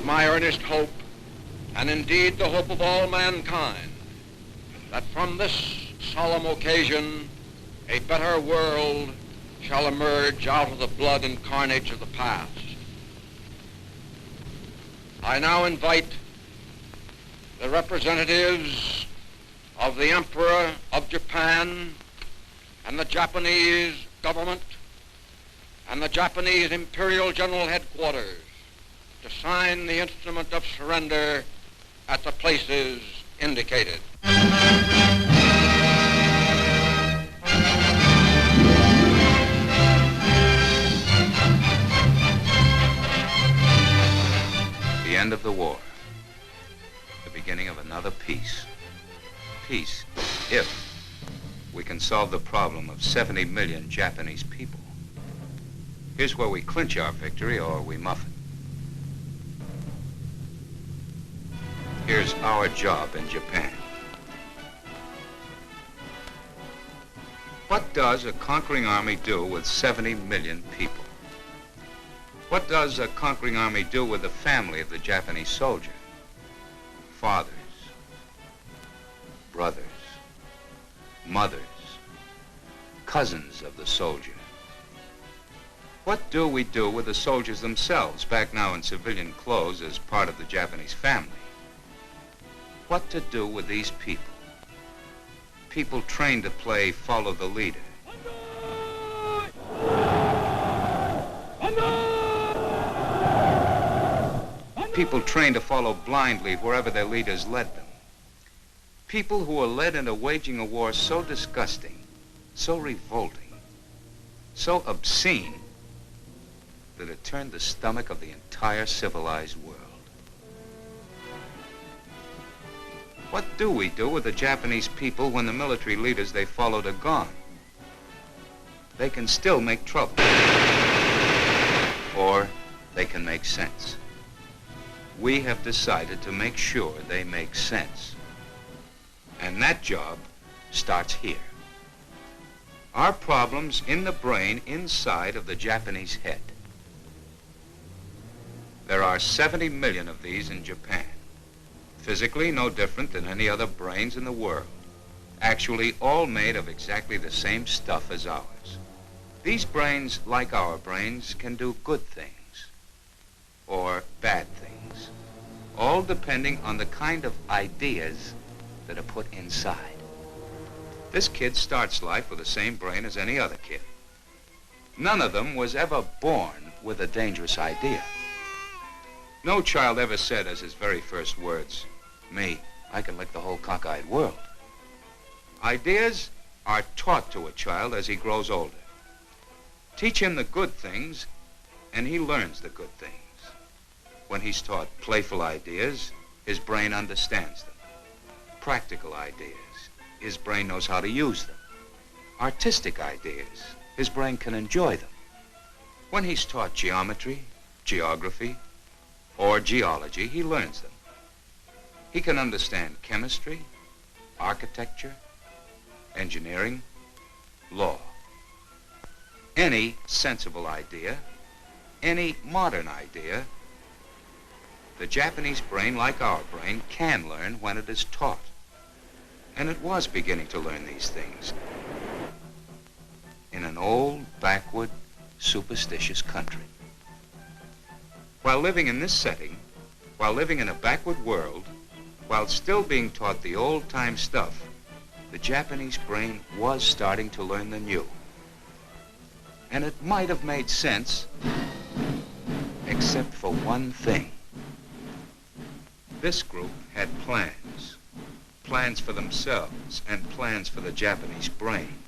my earnest hope, and indeed the hope of all mankind, that from this solemn occasion a better world shall emerge out of the blood and carnage of the past. I now invite the representatives of the Emperor of Japan and the Japanese government and the Japanese Imperial General Headquarters to sign the instrument of surrender at the places indicated. The end of the war. The beginning of another peace. Peace, if we can solve the problem of 70 million Japanese people. Here's where we clinch our victory or we muff it. Here's our job in Japan. What does a conquering army do with 70 million people? What does a conquering army do with the family of the Japanese soldier? Fathers, brothers, mothers, cousins of the soldier. What do we do with the soldiers themselves, back now in civilian clothes as part of the Japanese family? What to do with these people? People trained to play follow the leader. People trained to follow blindly wherever their leaders led them. People who were led into waging a war so disgusting, so revolting, so obscene, that it turned the stomach of the entire civilized world. What do we do with the Japanese people when the military leaders they followed are gone? They can still make trouble. Or they can make sense. We have decided to make sure they make sense. And that job starts here. Our problem's in the brain inside of the Japanese head. There are 70 million of these in Japan. Physically no different than any other brains in the world. Actually all made of exactly the same stuff as ours. These brains, like our brains, can do good things or bad things, all depending on the kind of ideas that are put inside. This kid starts life with the same brain as any other kid. None of them was ever born with a dangerous idea. No child ever said as his very first words, "Me, I can lick the whole cockeyed world." Ideas are taught to a child as he grows older. Teach him the good things, and he learns the good things. When he's taught playful ideas, his brain understands them. Practical ideas, his brain knows how to use them. Artistic ideas, his brain can enjoy them. When he's taught geometry, geography, or geology, he learns them. He can understand chemistry, architecture, engineering, law. Any sensible idea, any modern idea, the Japanese brain, like our brain, can learn when it is taught. And it was beginning to learn these things in an old, backward, superstitious country. While living in this setting, while living in a backward world, while still being taught the old-time stuff, the Japanese brain was starting to learn the new. And it might have made sense, except for one thing. This group had plans. Plans for themselves and plans for the Japanese brain.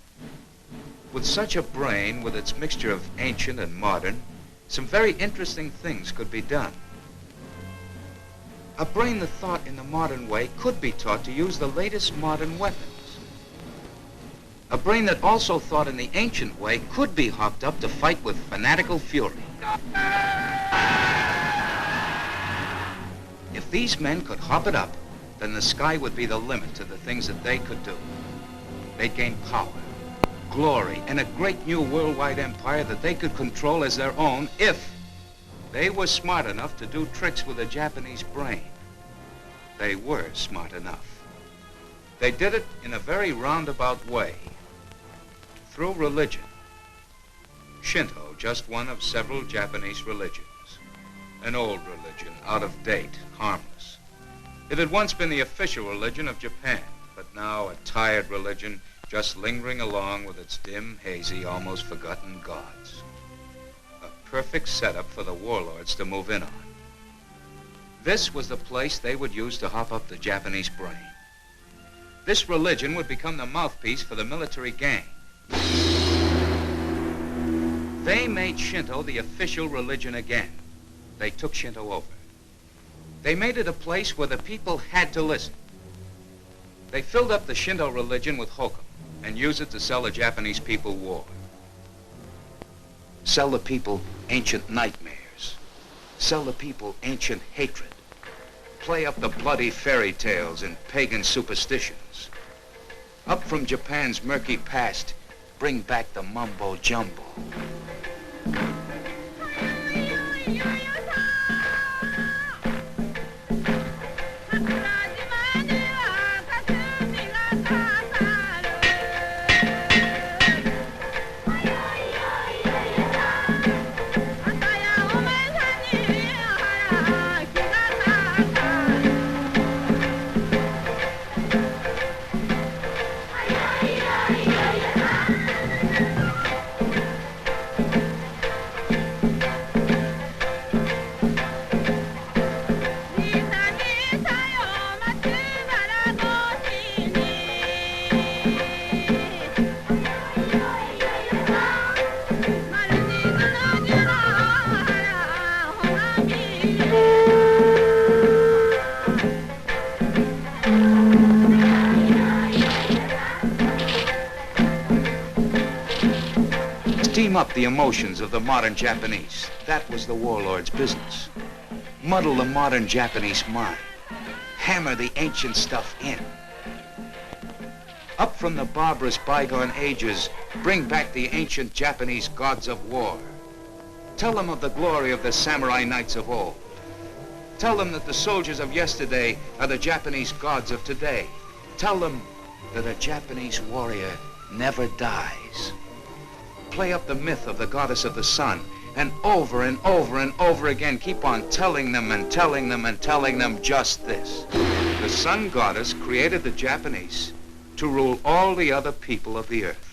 With such a brain, with its mixture of ancient and modern, some very interesting things could be done. A brain that thought in the modern way could be taught to use the latest modern weapons. A brain that also thought in the ancient way could be hopped up to fight with fanatical fury. If these men could hop it up, then the sky would be the limit to the things that they could do. They'd gain power, glory, and a great new worldwide empire that they could control as their own if They were smart enough to do tricks with the Japanese brain. They were smart enough. They did it in a very roundabout way. Through religion. Shinto, just one of several Japanese religions. An old religion, out of date, harmless. It had once been the official religion of Japan, but now a tired religion just lingering along with its dim, hazy, almost forgotten gods. A perfect setup for the warlords to move in on. This was the place they would use to hop up the Japanese brain. This religion would become the mouthpiece for the military gang. They made Shinto the official religion again. They took Shinto over. They made it a place where the people had to listen. They filled up the Shinto religion with hokum and used it to sell the Japanese people war. Sell the people ancient nightmares. Sell the people ancient hatred. Play up the bloody fairy tales and pagan superstitions. Up from Japan's murky past, bring back the mumbo jumbo. Steam up the emotions of the modern Japanese. That was the warlord's business. Muddle the modern Japanese mind. Hammer the ancient stuff in. Up from the barbarous bygone ages, bring back the ancient Japanese gods of war. Tell them of the glory of the samurai knights of old. Tell them that the soldiers of yesterday are the Japanese gods of today. Tell them that a Japanese warrior never dies. Play up the myth of the goddess of the sun, and over and over and over again, keep on telling them and telling them and telling them just this. The sun goddess created the Japanese to rule all the other people of the earth.